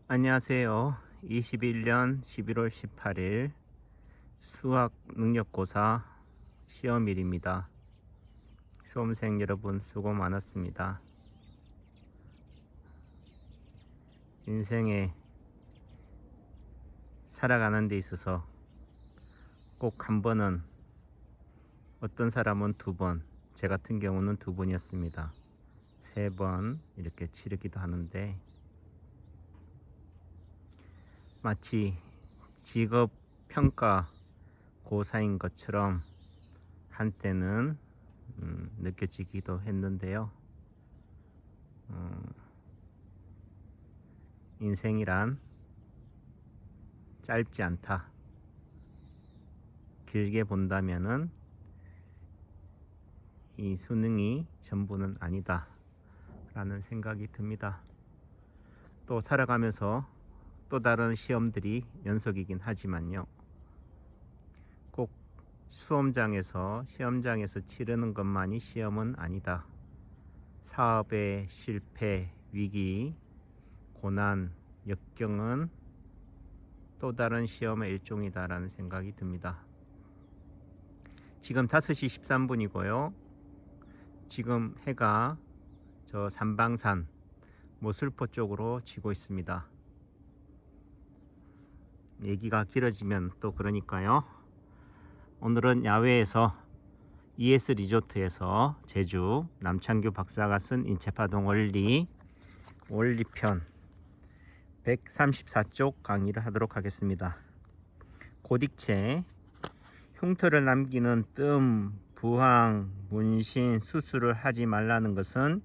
안녕하세요. 21년 11월 18일 수학 능력고사 시험일입니다. 수험생 여러분 수고 많았습니다. 인생에 살아가는 데 있어서 꼭 한 번은, 어떤 사람은 두 번, 제 같은 경우는 두 번이었습니다. 세 번 이렇게 치르기도 하는데, 마치 직업 평가 고사인 것처럼 한때는 느껴지기도 했는데요. 인생이란 짧지 않다. 길게 본다면은 이 수능이 전부는 아니다 라는 생각이 듭니다. 또 살아가면서 또 다른 시험들이 연속이긴 하지만요, 꼭 시험장에서 치르는 것만이 시험은 아니다. 사업의 실패, 위기, 고난, 역경은 또 다른 시험의 일종이다라는 생각이 듭니다. 지금 5시 13분이고요. 지금 해가 저 삼방산 모슬포 쪽으로 지고 있습니다. 얘기가 길어지면 또 그러니까요. 오늘은 야외에서 ES 리조트에서 제주 남창규 박사가 쓴 인체파동 원리편 134쪽 강의를 하도록 하겠습니다. 고딕체, 흉터를 남기는 뜸, 부항, 문신, 수술을 하지 말라는 것은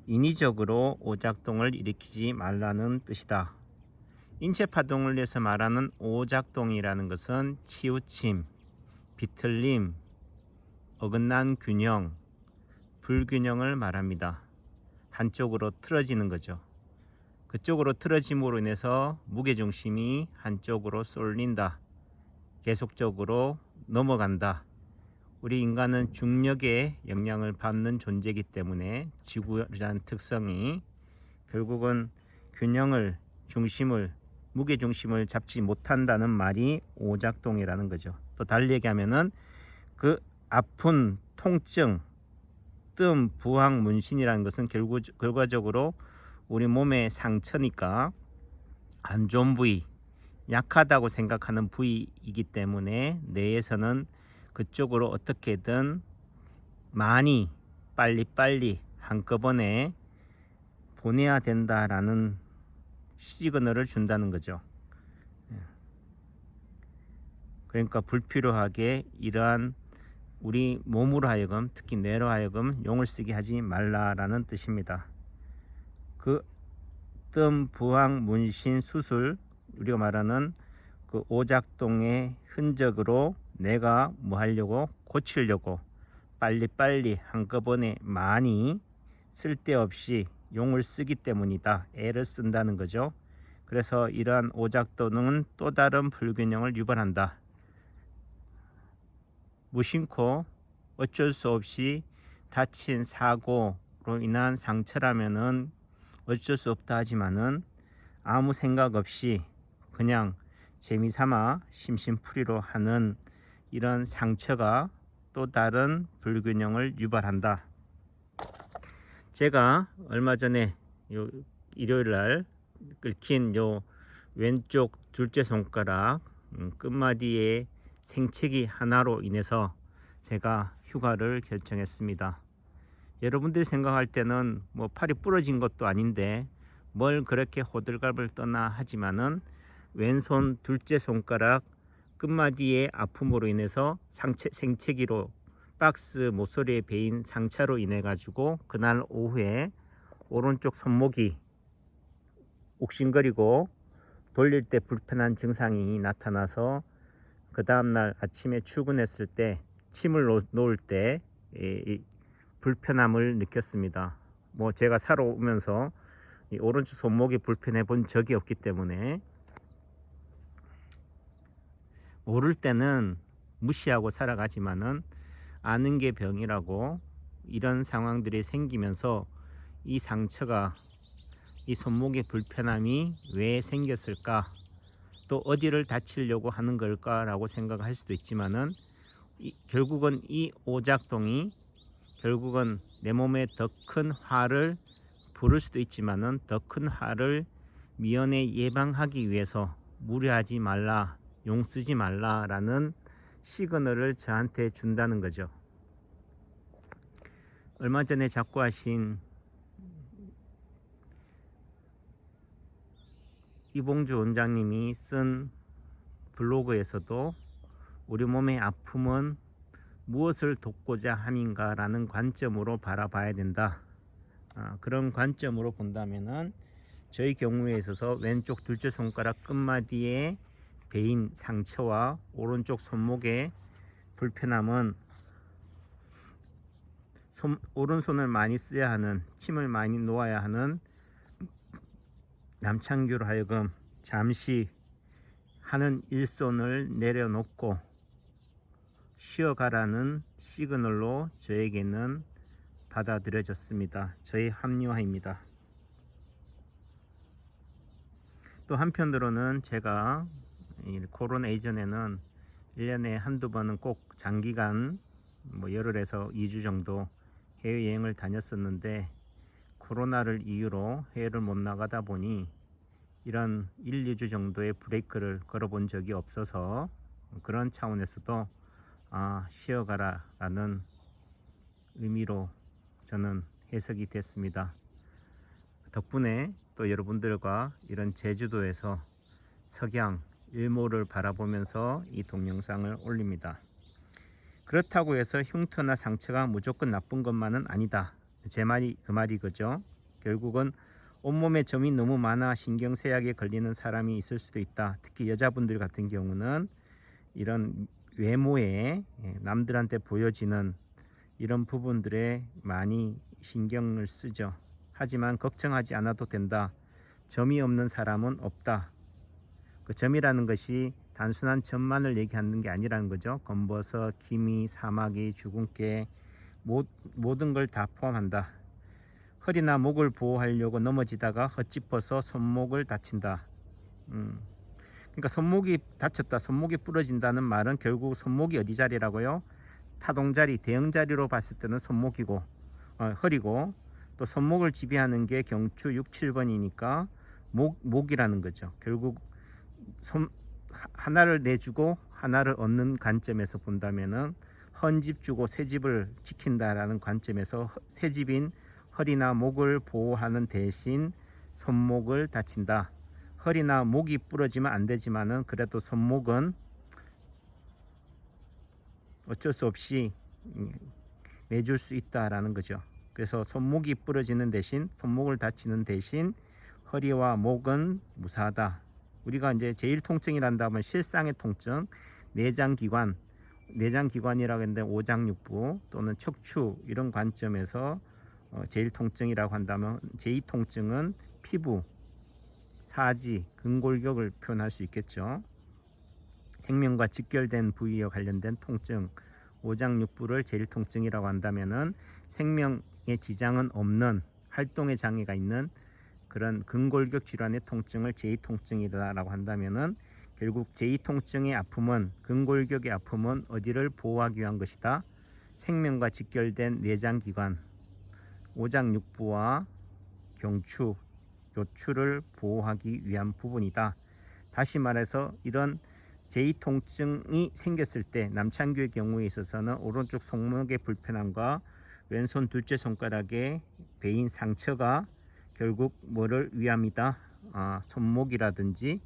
인위적으로 오작동을 일으키지 말라는 뜻이다. 인체파동을 위해서 말하는 오작동이라는 것은 치우침, 비틀림, 어긋난 균형, 불균형을 말합니다. 한쪽으로 틀어지는 거죠. 그쪽으로 틀어짐으로 인해서 무게중심이 한쪽으로 쏠린다. 계속적으로 넘어간다. 우리 인간은 중력의 영향을 받는 존재이기 때문에 지구라는 특성이 결국은 균형을, 무게중심을 잡지 못한다는 말이 오작동이라는 거죠. 또 달리 얘기하면은 그 아픈 통증, 뜸, 부항, 문신이라는 것은 결과적으로 우리 몸의 상처니까 안 좋은 부위, 약하다고 생각하는 부위이기 때문에 뇌에서는 그쪽으로 어떻게든 많이, 빨리빨리 한꺼번에 보내야 된다라는 시그널을 준다는 거죠. 그러니까 불필요하게 이러한 우리 몸으로 하여금, 특히 뇌로 하여금 용을 쓰게 하지 말라라는 뜻입니다. 그 뜸, 부항, 문신, 수술, 우리가 말하는 그 오작동의 흔적으로 내가 뭐 하려고, 고치려고 빨리빨리 한꺼번에 많이 쓸데없이 용을 쓰기 때문이다. 애를 쓴다는 거죠. 그래서 이러한 오작동은 또 다른 불균형을 유발한다. 무심코 어쩔 수 없이 다친 사고로 인한 상처라면은 어쩔 수 없다 하지만은, 아무 생각 없이 그냥 재미삼아 심심풀이로 하는 이런 상처가 또 다른 불균형을 유발한다. 제가 얼마 전에 일요일날 긁힌 왼쪽 둘째 손가락 끝마디의 생채기 하나로 인해서 제가 휴가를 결정했습니다. 여러분들이 생각할 때는 뭐 팔이 부러진 것도 아닌데 뭘 그렇게 호들갑을 떠나 하지만은, 왼손 둘째 손가락 끝마디의 아픔으로 인해서 생채기로 박스 모서리에 베인 상처로 인해 가지고 그날 오후에 오른쪽 손목이 욱신거리고 돌릴 때 불편한 증상이 나타나서 그 다음날 아침에 출근했을 때 침을 놓을 때 불편함을 느꼈습니다. 뭐 제가 살아오면서 이 오른쪽 손목이 불편해 본 적이 없기 때문에, 모를 때는 무시하고 살아가지만은 아는 게 병이라고, 이런 상황들이 생기면서 이 상처가 이 손목의 불편함이 왜 생겼을까? 또 어디를 다치려고 하는 걸까라고 생각할 수도 있지만은 결국은 이 오작동이 결국은 내 몸에 더 큰 화를 부를 수도 있지만은 더 큰 화를 미연에 예방하기 위해서 무리하지 말라, 용 쓰지 말라라는 시그널을 저한테 준다는 거죠. 얼마 전에 작고하신 이봉주 원장님이 쓴 블로그에서도 우리 몸의 아픔은 무엇을 돕고자 함인가 라는 관점으로 바라봐야 된다. 그런 관점으로 본다면은 저희 경우에 있어서 왼쪽 둘째 손가락 끝마디에 베인 상처와 오른쪽 손목의 불편함은 오른손을 많이 써야 하는, 침을 많이 놓아야 하는 남창규로 하여금 잠시 하는 일손을 내려놓고 쉬어가라는 시그널로 저에게는 받아들여졌습니다. 저의 합리화입니다. 또 한편으로는 제가 코로나 이전에는 1년에 한두 번은 꼭 장기간 열흘에서 2주 정도 해외여행을 다녔었는데 코로나를 이유로 해외를 못 나가다 보니 이런 1, 2주 정도의 브레이크를 걸어본 적이 없어서 그런 차원에서도 쉬어가라 라는 의미로 저는 해석이 됐습니다. 덕분에 또 여러분들과 이런 제주도에서 석양 일몰을 바라보면서 이 동영상을 올립니다. 그렇다고 해서 흉터나 상처가 무조건 나쁜 것만은 아니다. 제 말이 그 말이거죠. 결국은 온몸에 점이 너무 많아 신경쇠약에 걸리는 사람이 있을 수도 있다. 특히 여자분들 같은 경우는 이런 외모에 남들한테 보여지는 이런 부분들에 많이 신경을 쓰죠. 하지만 걱정하지 않아도 된다. 점이 없는 사람은 없다. 그 점이라는 것이 단순한 점만을 얘기하는 게 아니라는 거죠. 검버섯, 기미, 사마귀, 주근깨 모든 걸 다 포함한다. 허리나 목을 보호하려고 넘어지다가 헛짚어서 손목을 다친다. 그러니까 손목이 다쳤다, 손목이 부러진다는 말은 결국 손목이 어디 자리라고요? 타동자리, 대형자리로 봤을 때는 손목이고 허리고, 또 손목을 지배하는 게 경추 6, 7번이니까 목이라는 거죠. 결국 하나를 내주고 하나를 얻는 관점에서 본다면은 헌집 주고 새집을 지킨다라는 관점에서 새집인 허리나 목을 보호하는 대신 손목을 다친다. 허리나 목이 부러지면 안 되지만은 그래도 손목은 어쩔 수 없이 내줄 수 있다라는 거죠. 그래서 손목이 부러지는 대신, 손목을 다치는 대신 허리와 목은 무사하다. 우리가 이제 제1통증이란다면 실상의 통증, 내장기관이라고 했는데 오장육부 또는 척추 이런 관점에서 제1통증이라고 한다면 제2통증은 피부, 사지, 근골격을 표현할 수 있겠죠. 생명과 직결된 부위와 관련된 통증, 오장육부를 제1통증이라고 한다면은 생명에 지장은 없는 활동에 장애가 있는 그런 근골격 질환의 통증을 제2통증이다라고 한다면은 결국 제2통증의 아픔은, 근골격의 아픔은 어디를 보호하기 위한 것이다. 생명과 직결된 내장기관, 오장육부와 경추, 요추를 보호하기 위한 부분이다. 다시 말해서 이런 제2통증이 생겼을 때 남창규의 경우에 있어서는 오른쪽 손목의 불편함과 왼손 둘째 손가락의 베인 상처가 결국 뭐를 위함이다. 손목이라든지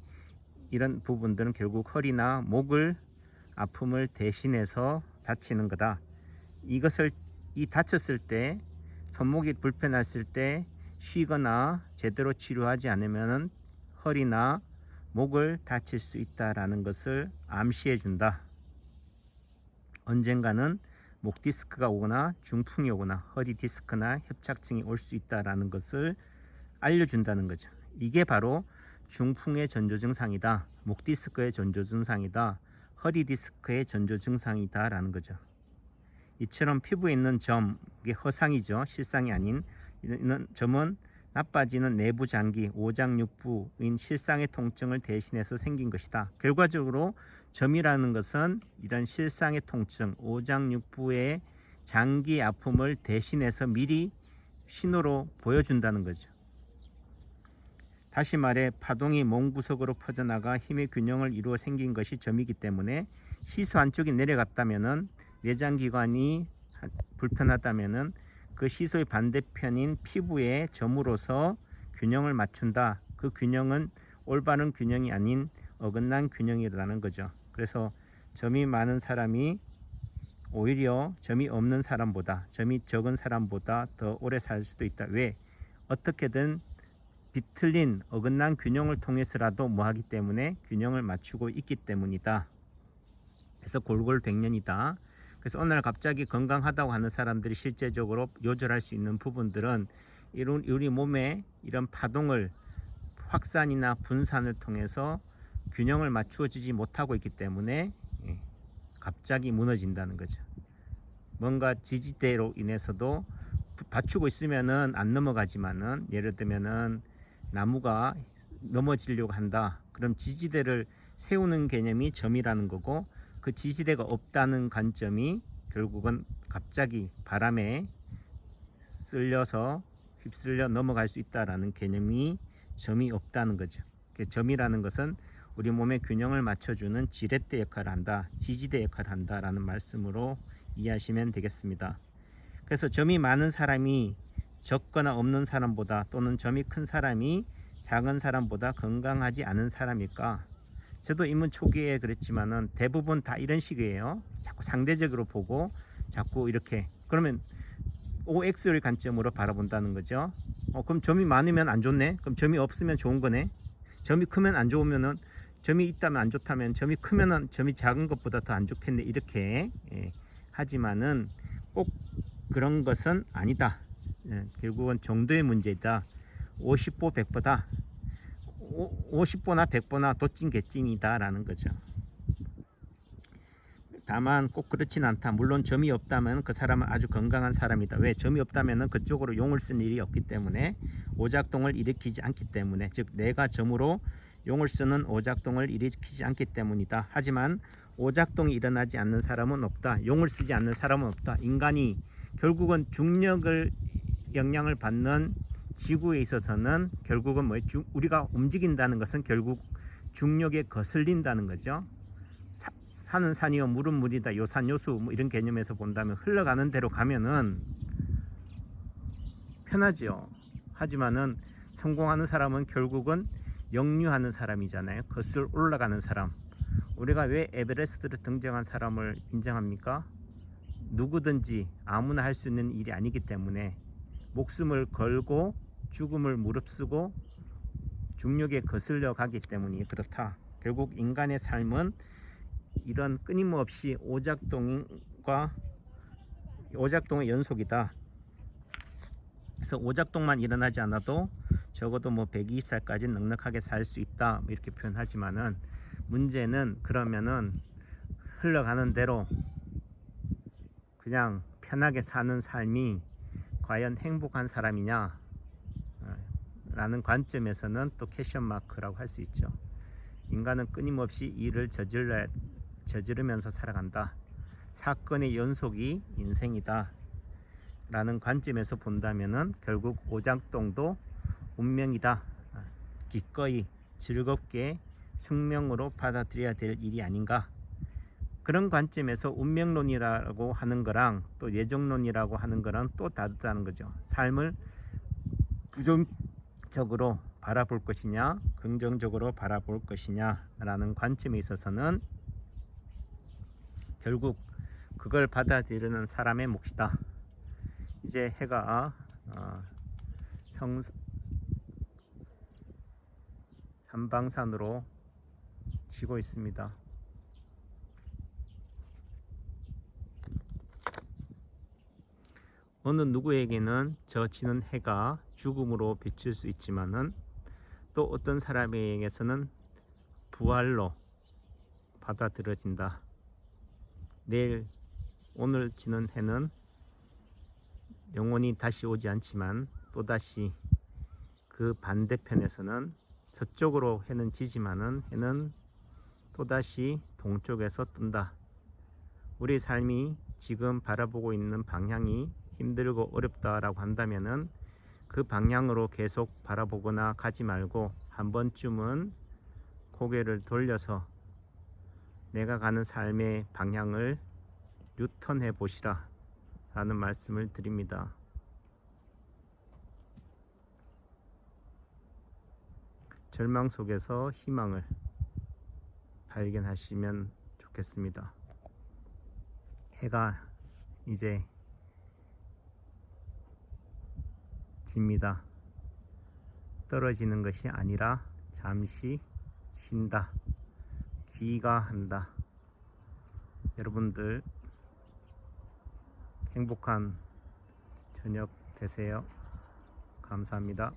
이런 부분들은 결국 허리나 목을 아픔을 대신해서 다치는 거다. 이것을 다쳤을 때, 손목이 불편했을 때 쉬거나 제대로 치료하지 않으면 허리나 목을 다칠 수 있다라는 것을 암시해 준다. 언젠가는 목 디스크가 오거나 중풍이 오거나 허리 디스크나 협착증이 올 수 있다라는 것을 알려준다는 거죠. 이게 바로 중풍의 전조 증상이다. 목 디스크의 전조 증상이다. 허리 디스크의 전조 증상이다 라는 거죠. 이처럼 피부에 있는 점, 이게 허상이죠. 실상이 아닌. 이는 점은 나빠지는 내부 장기, 오장육부인 실상의 통증을 대신해서 생긴 것이다. 결과적으로 점이라는 것은 이런 실상의 통증, 오장육부의 장기 아픔을 대신해서 미리 신호로 보여준다는 거죠. 다시 말해 파동이 몸 구석으로 퍼져나가 힘의 균형을 이루어 생긴 것이 점이기 때문에 시소 안쪽이 내려갔다면은 내장기관이 불편하다면은 그 시소의 반대편인 피부에 점으로서 균형을 맞춘다. 그 균형은 올바른 균형이 아닌 어긋난 균형이라는 거죠. 그래서 점이 많은 사람이 오히려 점이 없는 사람보다, 점이 적은 사람보다 더 오래 살 수도 있다. 왜? 어떻게든 비틀린 어긋난 균형을 통해서라도 뭐하기 때문에 균형을 맞추고 있기 때문이다. 그래서 골골백년이다. 그래서 어느 날 갑자기 건강하다고 하는 사람들이 실제적으로 요절할 수 있는 부분들은 우리 몸에 이런 파동을 확산이나 분산을 통해서 균형을 맞추어 주지 못하고 있기 때문에 갑자기 무너진다는 거죠. 뭔가 지지대로 인해서도 받추고 있으면은 안 넘어가지만은, 예를 들면은 나무가 넘어지려고 한다. 그럼 지지대를 세우는 개념이 점이라는 거고, 그 지지대가 없다는 관점이 결국은 갑자기 바람에 쓸려서 휩쓸려 넘어갈 수 있다라는 개념이 점이 없다는 거죠. 점이라는 것은 우리 몸의 균형을 맞춰주는 지렛대 역할을 한다, 지지대 역할을 한다라는 말씀으로 이해하시면 되겠습니다. 그래서 점이 많은 사람이 적거나 없는 사람보다, 또는 점이 큰 사람이 작은 사람보다 건강하지 않은 사람일까? 저도 입문 초기에 그랬지만은 대부분 다 이런 식이에요. 자꾸 상대적으로 보고 자꾸 이렇게, 그러면 OX의 관점으로 바라본다는 거죠. 그럼 점이 많으면 안 좋네? 그럼 점이 없으면 좋은 거네? 점이 크면 안 좋으면은, 점이 있다면 안 좋다면 점이 크면은 점이 작은 것보다 더 안 좋겠네, 이렇게 하지만은 꼭 그런 것은 아니다. 결국은 정도의 문제다. 50보 100보다 50보나 100보나 도찐 개찐이다 라는 거죠. 다만 꼭 그렇진 않다. 물론 점이 없다면 그 사람은 아주 건강한 사람이다. 왜? 점이 없다면 그쪽으로 용을 쓸 일이 없기 때문에, 오작동을 일으키지 않기 때문에, 즉 내가 점으로 용을 쓰는 오작동을 일으키지 않기 때문이다. 하지만 오작동이 일어나지 않는 사람은 없다. 용을 쓰지 않는 사람은 없다. 인간이 결국은 중력을 영향을 받는 지구에 있어서는 결국은 우리가 움직인다는 것은 결국 중력에 거슬린다는 거죠. 산은 산이요 물은 물이다, 요산 요수 뭐 이런 개념에서 본다면 흘러가는 대로 가면은 편하죠. 하지만은 성공하는 사람은 결국은 역류하는 사람이잖아요. 거슬 올라가는 사람. 우리가 왜 에베레스트를 등정한 사람을 인정합니까? 누구든지 아무나 할 수 있는 일이 아니기 때문에 목숨을 걸고 죽음을 무릅쓰고 중력에 거슬려 가기 때문이 그렇다. 결국 인간의 삶은 이런 끊임없이 오작동의 연속이다. 그래서 오작동만 일어나지 않아도 적어도 120살까지 넉넉하게 살 수 있다, 이렇게 표현하지만은, 문제는 그러면은 흘러가는 대로 그냥 편하게 사는 삶이 과연 행복한 사람이냐 라는 관점에서는 또 퀘션 마크라고 할 수 있죠. 인간은 끊임없이 일을 저지르면서 살아간다. 사건의 연속이 인생이다 라는 관점에서 본다면은 결국 오작동도 운명이다, 기꺼이 즐겁게 숙명으로 받아들여야 될 일이 아닌가. 그런 관점에서 운명론이라고 하는 거랑 또 예정론이라고 하는 거랑 또 다르다는 거죠. 삶을 부정적으로 바라볼 것이냐, 긍정적으로 바라볼 것이냐 라는 관점에 있어서는 결국 그걸 받아들이는 사람의 몫이다. 이제 해가 삼방산으로 지고 있습니다. 어느 누구에게는 저 지는 해가 죽음으로 비칠 수 있지만은, 또 어떤 사람에게서는 부활로 받아들여진다. 오늘 지는 해는 영원히 다시 오지 않지만 또다시 그 반대편에서는 저쪽으로 해는 지지만은 해는 또다시 동쪽에서 뜬다. 우리 삶이 지금 바라보고 있는 방향이 힘들고 어렵다라고 한다면은 그 방향으로 계속 바라보거나 가지 말고 한 번쯤은 고개를 돌려서 내가 가는 삶의 방향을 유턴해 보시라 라는 말씀을 드립니다. 절망 속에서 희망을 발견하시면 좋겠습니다. 해가 이제 집니다. 떨어지는 것이 아니라 잠시 쉰다. 귀가한다. 여러분들 행복한 저녁 되세요. 감사합니다.